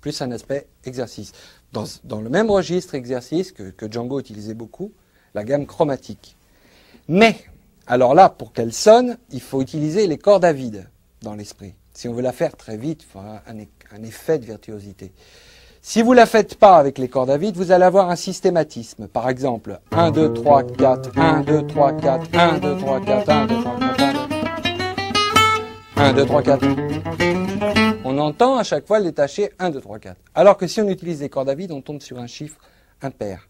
plus un aspect exercice. Dans le même registre exercice que Django utilisait beaucoup, la gamme chromatique. Mais, alors là, pour qu'elle sonne, il faut utiliser les cordes à vide dans l'esprit. Si on veut la faire très vite, il faut un effet de virtuosité. Si vous ne la faites pas avec les cordes à vide, vous allez avoir un systématisme. Par exemple, 1, 2, 3, 4, 1, 2, 3, 4, 1, 2, 3, 4, 1, 2, 3, 4, 1, 2, 3, 4. On entend à chaque fois le détaché 1, 2, 3, 4. Alors que si on utilise les cordes à vide, on tombe sur un chiffre impair.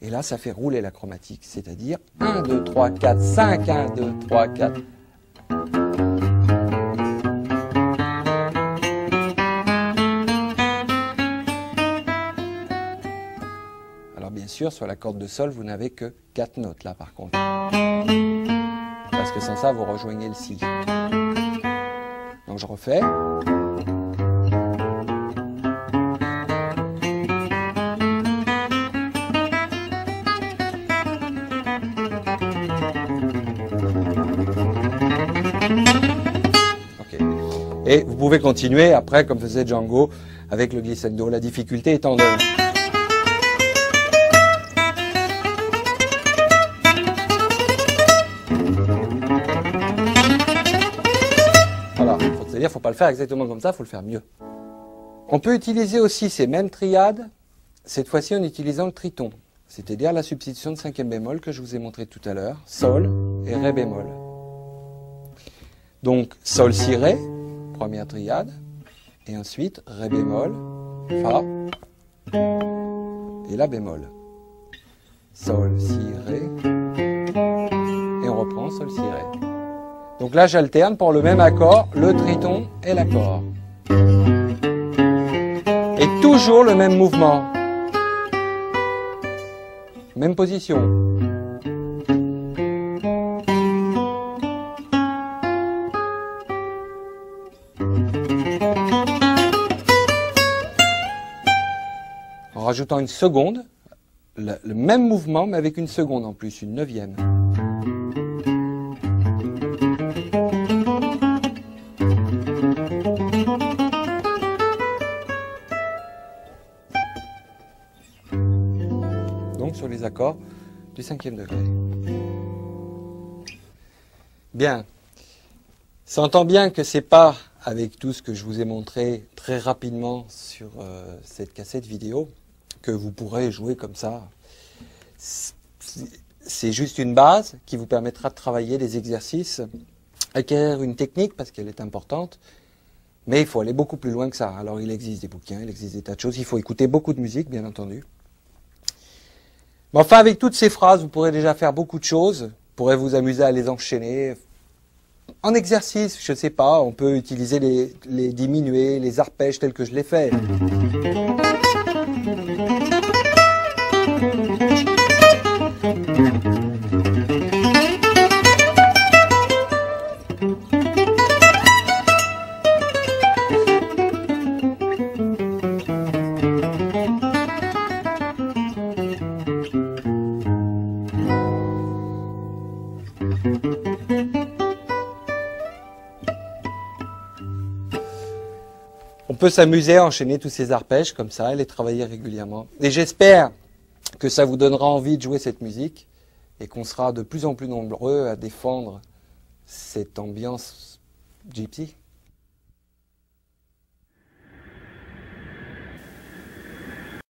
Et là, ça fait rouler la chromatique, c'est-à-dire 1, 2, 3, 4, 5, 1, 2, 3, 4. Alors bien sûr, sur la corde de sol, vous n'avez que 4 notes là par contre. Parce que sans ça, vous rejoignez le si. Donc je refais. Et vous pouvez continuer après, comme faisait Django, avec le glissando. La difficulté étant de... Voilà, c'est-à-dire qu'il ne faut pas le faire exactement comme ça, il faut le faire mieux. On peut utiliser aussi ces mêmes triades, cette fois-ci en utilisant le triton, c'est-à-dire la substitution de cinquième bémol que je vous ai montré tout à l'heure, sol et ré bémol. Donc, sol, si, ré, première triade, et ensuite ré bémol, fa, et la bémol. Sol, si, ré, et on reprend sol, si, ré. Donc là, j'alterne pour le même accord, le triton et l'accord. Et toujours le même mouvement. Même position. En rajoutant une seconde, le même mouvement, mais avec une seconde en plus, une neuvième. Donc sur les accords du cinquième degré. Bien. S'entend bien que c'est pas avec tout ce que je vous ai montré très rapidement sur cette cassette vidéo que vous pourrez jouer comme ça. C'est juste une base qui vous permettra de travailler des exercices, acquérir une technique parce qu'elle est importante, mais il faut aller beaucoup plus loin que ça. Alors il existe des bouquins, il existe des tas de choses, il faut écouter beaucoup de musique bien entendu. Mais enfin avec toutes ces phrases, vous pourrez déjà faire beaucoup de choses, vous pourrez vous amuser à les enchaîner. En exercice, je ne sais pas, on peut utiliser les diminués, les arpèges tels que je l'ai fait. On peut s'amuser à enchaîner tous ces arpèges comme ça et les travailler régulièrement. Et j'espère que ça vous donnera envie de jouer cette musique et qu'on sera de plus en plus nombreux à défendre cette ambiance gypsy.